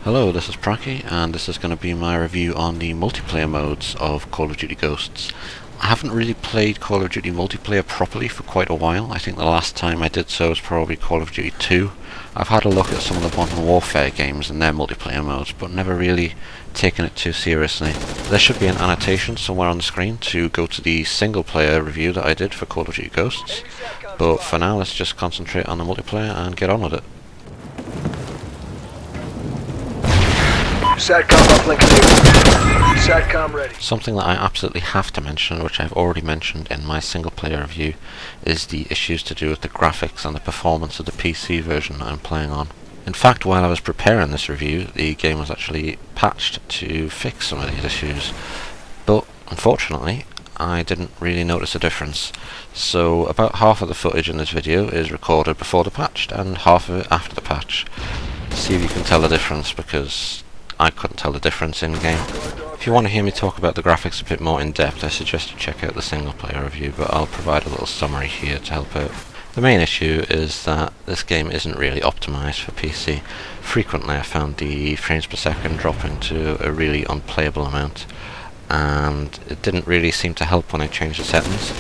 Hello, this is Pracky, and this is going to be my review on the multiplayer modes of Call of Duty Ghosts. I haven't really played Call of Duty multiplayer properly for quite a while. I think the last time I did so was probably Call of Duty 2. I've had a look at some of the Modern Warfare games and their multiplayer modes, but never really taken it too seriously. There should be an annotation somewhere on the screen to go to the single player review that I did for Call of Duty Ghosts, but for now let's just concentrate on the multiplayer and get on with it. SATCOM uplink enabled. SATCOM ready. Something that I absolutely have to mention, which I've already mentioned in my single player review, is the issues to do with the graphics and the performance of the PC version that I'm playing on. In fact, while I was preparing this review, the game was actually patched to fix some of these issues, but unfortunately I didn't really notice a difference. So about half of the footage in this video is recorded before the patch and half of it after the patch. See if you can tell the difference, because I couldn't tell the difference in game. If you want to hear me talk about the graphics a bit more in depth, I suggest you check out the single player review, but I'll provide a little summary here to help out. The main issue is that this game isn't really optimized for PC. Frequently I found the frames per second dropping to a really unplayable amount, and it didn't really seem to help when I changed the settings.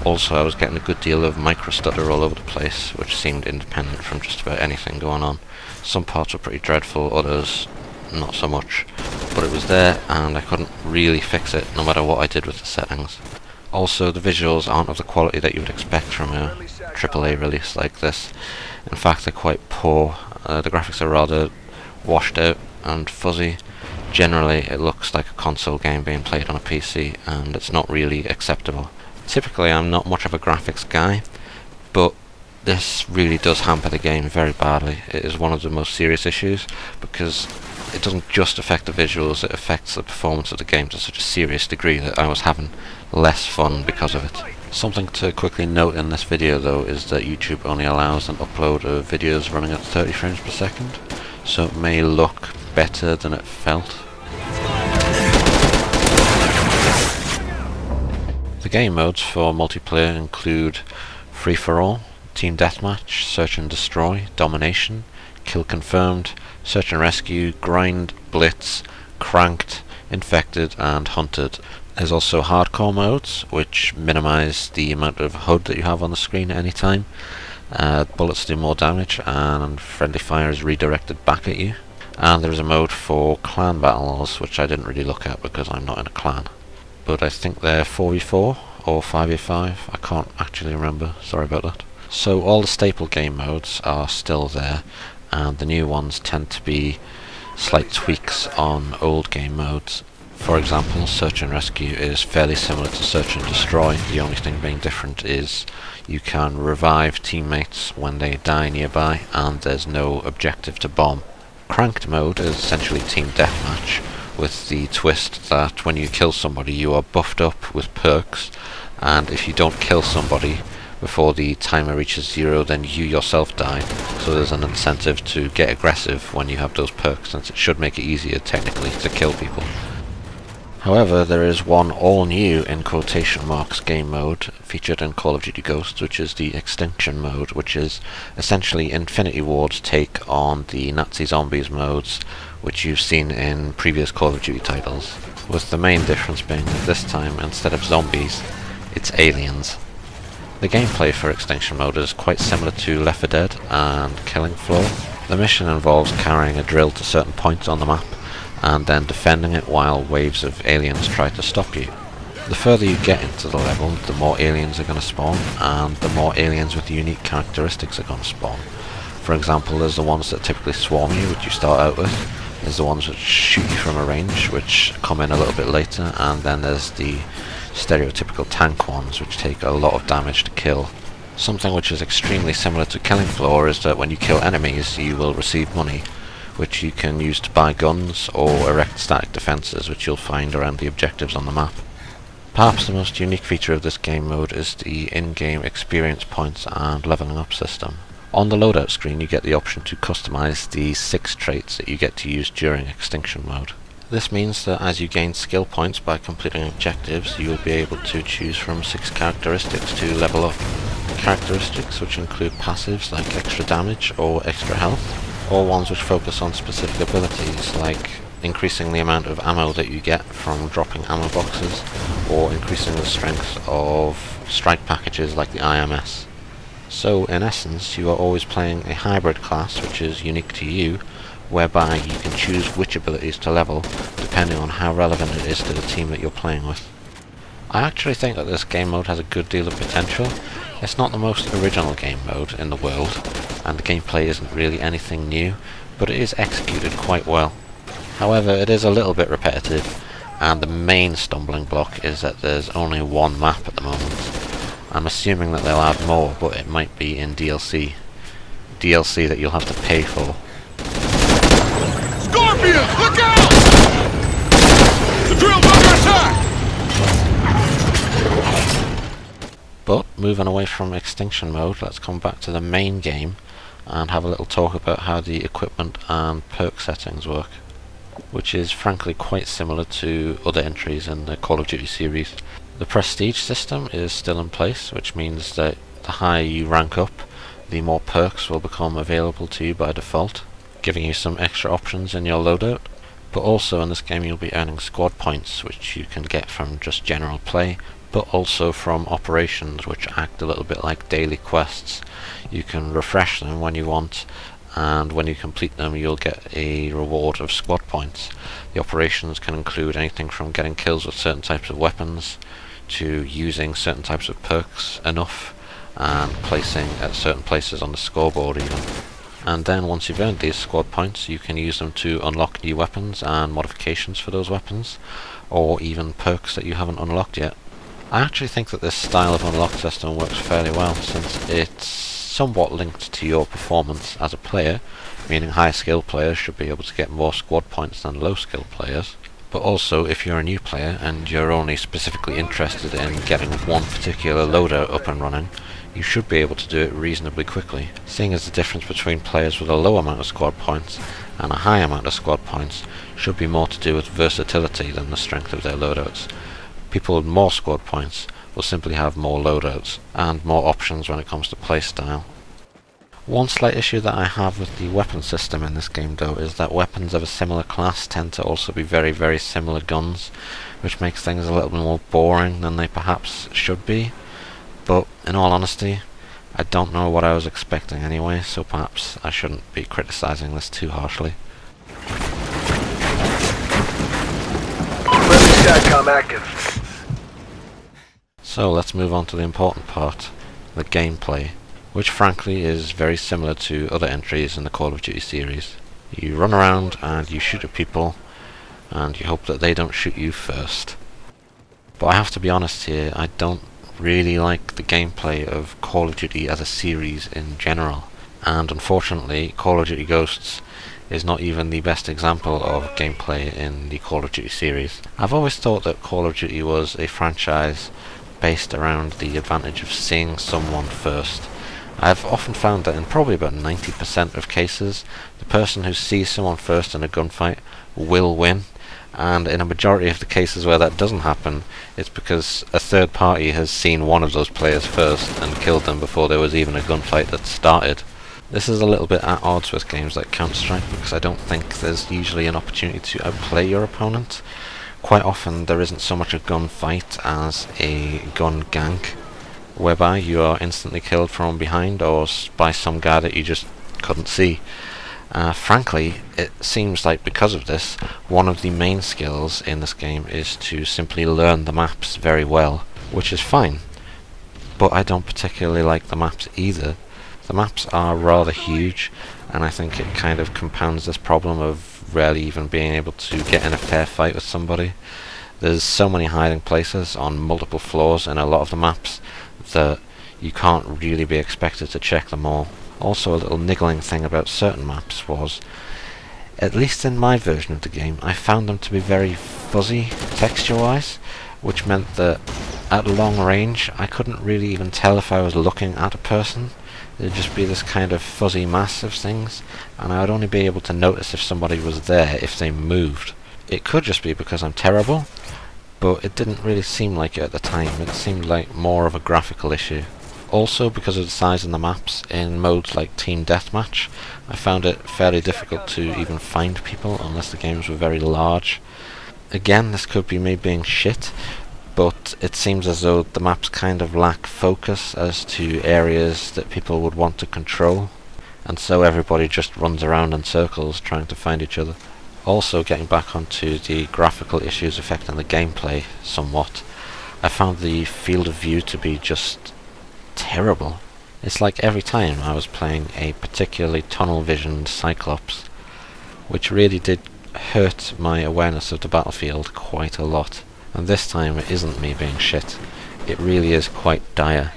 Also, I was getting a good deal of micro stutter all over the place, which seemed independent from just about anything going on. Some parts were pretty dreadful, others not so much, but it was there and I couldn't really fix it no matter what I did with the settings. Also, the visuals aren't of the quality that you would expect from a AAA release like this. In fact, they're quite poor. The graphics are rather washed out and fuzzy. Generally it looks like a console game being played on a PC, and it's not really acceptable. Typically I'm not much of a graphics guy, but this really does hamper the game very badly. It is one of the most serious issues, because it doesn't just affect the visuals, it affects the performance of the game to such a serious degree that I was having less fun because of it. Something to quickly note in this video though is that YouTube only allows an upload of videos running at 30 frames per second, so it may look better than it felt. The game modes for multiplayer include Free for All, Team Deathmatch, Search and Destroy, Domination, Kill Confirmed, Search and Rescue, Grind, Blitz, Cranked, Infected and Hunted. There's also hardcore modes, which minimise the amount of HUD that you have on the screen at any time. Bullets do more damage and friendly fire is redirected back at you. And there's a mode for clan battles, which I didn't really look at because I'm not in a clan. But I think they're 4v4 or 5v5, I can't actually remember, sorry about that. So all the staple game modes are still there, and the new ones tend to be slight tweaks on old game modes. For example, Search and Rescue is fairly similar to Search and Destroy. The only thing being different is you can revive teammates when they die nearby, and there's no objective to bomb. Cranked mode is essentially Team Deathmatch, with the twist that when you kill somebody you are buffed up with perks, and if you don't kill somebody before the timer reaches 0, then you yourself die, so there's an incentive to get aggressive when you have those perks, since it should make it easier technically to kill people. However, there is one all-new, in quotation marks, game mode featured in Call of Duty Ghosts, which is the Extinction mode, which is essentially Infinity Ward's take on the Nazi Zombies modes, which you've seen in previous Call of Duty titles, with the main difference being that this time, instead of zombies, it's aliens. The gameplay for Extinction mode is quite similar to Left 4 Dead and Killing Floor. The mission involves carrying a drill to certain points on the map, and then defending it while waves of aliens try to stop you. The further you get into the level, the more aliens are going to spawn, and the more aliens with unique characteristics are going to spawn. For example, there's the ones that typically swarm you, which you start out with. There's the ones which shoot you from a range, which come in a little bit later, and then there's the stereotypical tank ones, which take a lot of damage to kill. Something which is extremely similar to Killing Floor is that when you kill enemies you will receive money, which you can use to buy guns or erect static defences, which you'll find around the objectives on the map. Perhaps the most unique feature of this game mode is the in-game experience points and levelling up system. On the loadout screen you get the option to customise the 6 traits that you get to use during Extinction mode. This means that as you gain skill points by completing objectives, you will be able to choose from 6 characteristics to level up. Characteristics which include passives like extra damage or extra health, or ones which focus on specific abilities, like increasing the amount of ammo that you get from dropping ammo boxes, or increasing the strength of strike packages like the IMS. So in essence, you are always playing a hybrid class which is unique to you, whereby you can choose which abilities to level depending on how relevant it is to the team that you're playing with. I actually think that this game mode has a good deal of potential. It's not the most original game mode in the world, and the gameplay isn't really anything new, but it is executed quite well. However, it is a little bit repetitive, and the main stumbling block is that there's only one map at the moment. I'm assuming that they'll add more, but it might be in DLC. DLC that you'll have to pay for. Scorpions, look out! The drill's under attack! But moving away from extinction mode, let's come back to the main game and have a little talk about how the equipment and perk settings work, which is frankly quite similar to other entries in the Call of Duty series. The prestige system is still in place, which means that the higher you rank up, the more perks will become available to you by default, giving you some extra options in your loadout. But also in this game you'll be earning squad points, which you can get from just general play, but also from operations, which act a little bit like daily quests. You can refresh them when you want, and when you complete them you'll get a reward of squad points. The operations can include anything from getting kills with certain types of weapons, to using certain types of perks enough, and placing at certain places on the scoreboard even. And then once you've earned these squad points, you can use them to unlock new weapons and modifications for those weapons, or even perks that you haven't unlocked yet. I actually think that this style of unlock system works fairly well, since it's somewhat linked to your performance as a player, meaning high skill players should be able to get more squad points than low skill players. But also, if you're a new player and you're only specifically interested in getting one particular loadout up and running, you should be able to do it reasonably quickly, seeing as the difference between players with a low amount of squad points and a high amount of squad points should be more to do with versatility than the strength of their loadouts. People with more squad points will simply have more loadouts and more options when it comes to playstyle. One slight issue that I have with the weapon system in this game though is that weapons of a similar class tend to also be very similar guns, which makes things a little bit more boring than they perhaps should be. But in all honesty, I don't know what I was expecting anyway, so perhaps I shouldn't be criticising this too harshly. Friendly SATCOM active. So let's move on to the important part, the gameplay, which frankly is very similar to other entries in the Call of Duty series. You run around and you shoot at people, and you hope that they don't shoot you first. But I have to be honest here, I don't really like the gameplay of Call of Duty as a series in general, and unfortunately Call of Duty Ghosts is not even the best example of gameplay in the Call of Duty series. I've always thought that Call of Duty was a franchise based around the advantage of seeing someone first. I've often found that in probably about 90% of cases, the person who sees someone first in a gunfight will win, and in a majority of the cases where that doesn't happen, it's because a third party has seen one of those players first and killed them before there was even a gunfight that started. This is a little bit at odds with games like Counter-Strike, because I don't think there's usually an opportunity to outplay your opponent. Quite often there isn't so much a gunfight as a gun gank, whereby you are instantly killed from behind or by some guy that you just couldn't see. Frankly, it seems like because of this, one of the main skills in this game is to simply learn the maps very well, which is fine, but I don't particularly like the maps either. The maps are rather huge, and I think it kind of compounds this problem of rarely even being able to get in a fair fight with somebody. There's so many hiding places on multiple floors in a lot of the maps that you can't really be expected to check them all. Also, a little niggling thing about certain maps was, at least in my version of the game, I found them to be very fuzzy texture-wise, which meant that at long range I couldn't really even tell if I was looking at a person. There'd just be this kind of fuzzy mass of things, and I would only be able to notice if somebody was there if they moved. It could just be because I'm terrible, but it didn't really seem like it at the time. It seemed like more of a graphical issue. Also, because of the size of the maps, in modes like Team Deathmatch, I found it fairly difficult to even find people unless the games were very large. Again, this could be me being shit, but it seems as though the maps kind of lack focus as to areas that people would want to control, and so everybody just runs around in circles trying to find each other. Also, getting back onto the graphical issues affecting the gameplay somewhat, I found the field of view to be just terrible. It's like every time I was playing a particularly tunnel-visioned Cyclops, which really did hurt my awareness of the battlefield quite a lot. And this time it isn't me being shit, it really is quite dire.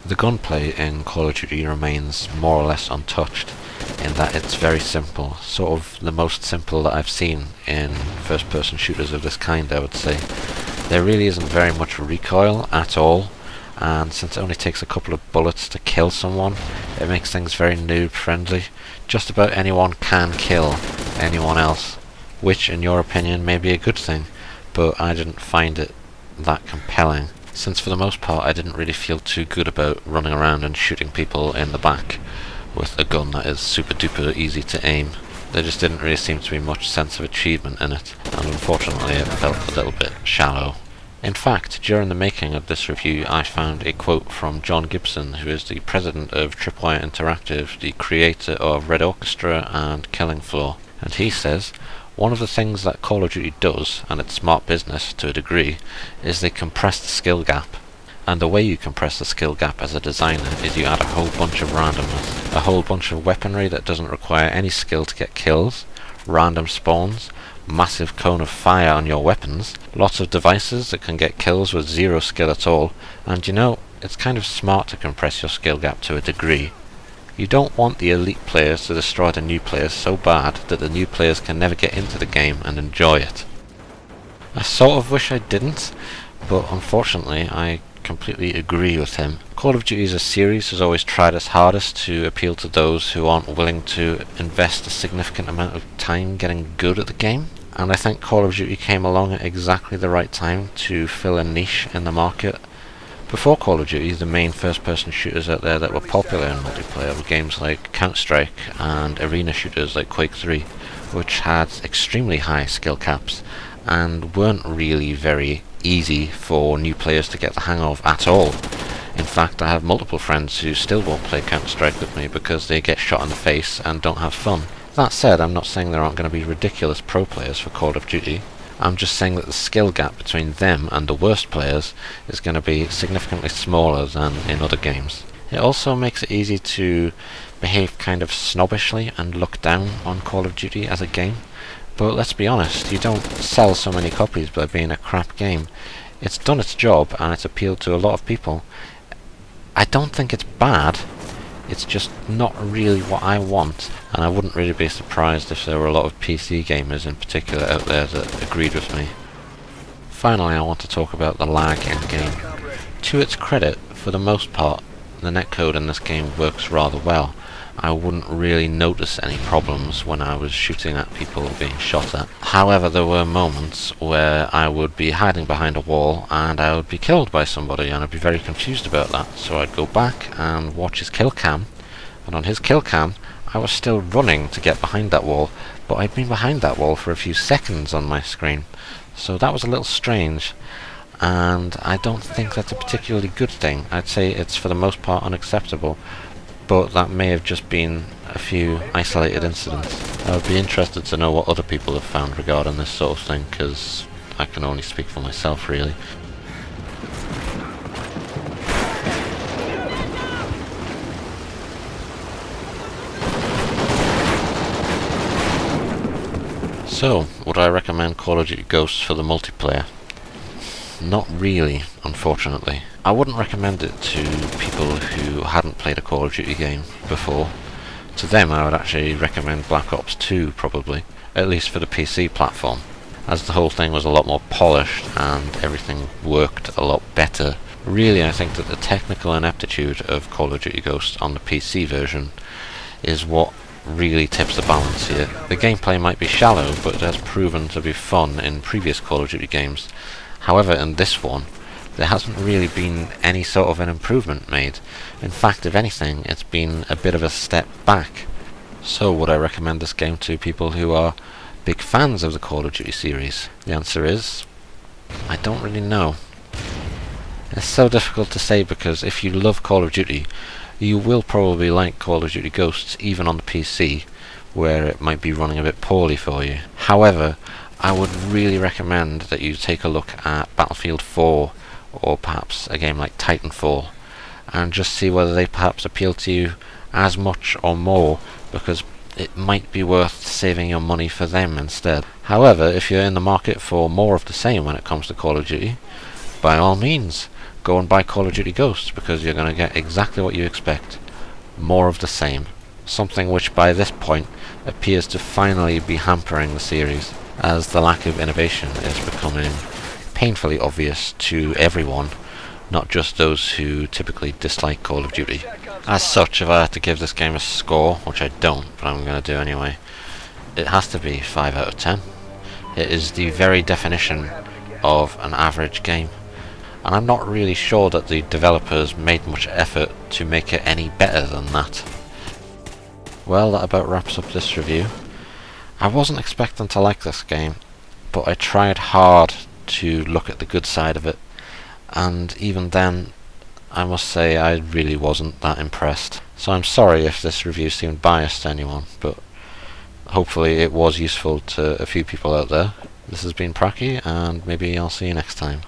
The gunplay in Call of Duty remains more or less untouched, in that it's very simple, sort of the most simple that I've seen in first-person shooters of this kind, I would say. There really isn't very much recoil at all, and since it only takes a couple of bullets to kill someone, it makes things very noob friendly. Just about anyone can kill anyone else, which in your opinion may be a good thing, but I didn't find it that compelling, since for the most part I didn't really feel too good about running around and shooting people in the back with a gun that is super duper easy to aim. There just didn't really seem to be much sense of achievement in it, and unfortunately it felt a little bit shallow. In fact, during the making of this review, I found a quote from John Gibson, who is the president of Tripwire Interactive, the creator of Red Orchestra and Killing Floor, and he says, "One of the things that Call of Duty does, and it's smart business to a degree, is they compress the skill gap. And the way you compress the skill gap as a designer is you add a whole bunch of randomness, a whole bunch of weaponry that doesn't require any skill to get kills, random spawns, massive cone of fire on your weapons, lots of devices that can get kills with zero skill at all, and you know, it's kind of smart to compress your skill gap to a degree. You don't want the elite players to destroy the new players so bad that the new players can never get into the game and enjoy it." I sort of wish I didn't, but unfortunately I completely agree with him. Call of Duty as a series has always tried its hardest to appeal to those who aren't willing to invest a significant amount of time getting good at the game, and I think Call of Duty came along at exactly the right time to fill a niche in the market. Before Call of Duty, the main first-person shooters out there that were popular in multiplayer were games like Counter-Strike and arena shooters like Quake 3, which had extremely high skill caps and weren't really very easy for new players to get the hang of at all. In fact, I have multiple friends who still won't play Counter-Strike with me because they get shot in the face and don't have fun. That said, I'm not saying there aren't going to be ridiculous pro players for Call of Duty. I'm just saying that the skill gap between them and the worst players is going to be significantly smaller than in other games. It also makes it easy to behave kind of snobbishly and look down on Call of Duty as a game. But let's be honest, you don't sell so many copies by being a crap game. It's done its job and it's appealed to a lot of people. I don't think it's bad, it's just not really what I want, and I wouldn't really be surprised if there were a lot of PC gamers in particular out there that agreed with me. Finally, I want to talk about the lag in game. To its credit, for the most part, the netcode in this game works rather well. I wouldn't really notice any problems when I was shooting at people being shot at. However, there were moments where I would be hiding behind a wall and I would be killed by somebody, and I'd be very confused about that. So I'd go back and watch his kill cam, and on his kill cam I was still running to get behind that wall, but I'd been behind that wall for a few seconds on my screen. So that was a little strange, and I don't think that's a particularly good thing. I'd say it's for the most part unacceptable, but that may have just been a few isolated incidents. I would be interested to know what other people have found regarding this sort of thing, because I can only speak for myself really. So, would I recommend Call of Duty Ghosts for the multiplayer? Not really, unfortunately. I wouldn't recommend it to people who hadn't played a Call of Duty game before. To them I would actually recommend Black Ops 2 probably, at least for the PC platform, as the whole thing was a lot more polished and everything worked a lot better. Really, I think that the technical ineptitude of Call of Duty Ghosts on the PC version is what really tips the balance here. The gameplay might be shallow, but it has proven to be fun in previous Call of Duty games. However, in this one, there hasn't really been any sort of an improvement made. In fact, if anything, it's been a bit of a step back. So would I recommend this game to people who are big fans of the Call of Duty series? The answer is, I don't really know. It's so difficult to say, because if you love Call of Duty, you will probably like Call of Duty Ghosts even on the PC, where it might be running a bit poorly for you. However, I would really recommend that you take a look at Battlefield 4, or perhaps a game like Titanfall, and just see whether they perhaps appeal to you as much or more, because it might be worth saving your money for them instead. However, if you're in the market for more of the same when it comes to Call of Duty, by all means, go and buy Call of Duty Ghosts, because you're going to get exactly what you expect. More of the same. Something which by this point appears to finally be hampering the series, as the lack of innovation is becoming painfully obvious to everyone, not just those who typically dislike Call of Duty. As such, if I had to give this game a score, which I don't, but I'm going to do anyway, it has to be 5 out of 10. It is the very definition of an average game, and I'm not really sure that the developers made much effort to make it any better than that. Well, that about wraps up this review. I wasn't expecting to like this game, but I tried hard to look at the good side of it, and even then, I must say I really wasn't that impressed. So I'm sorry if this review seemed biased to anyone, but hopefully it was useful to a few people out there. This has been Pracky, and maybe I'll see you next time.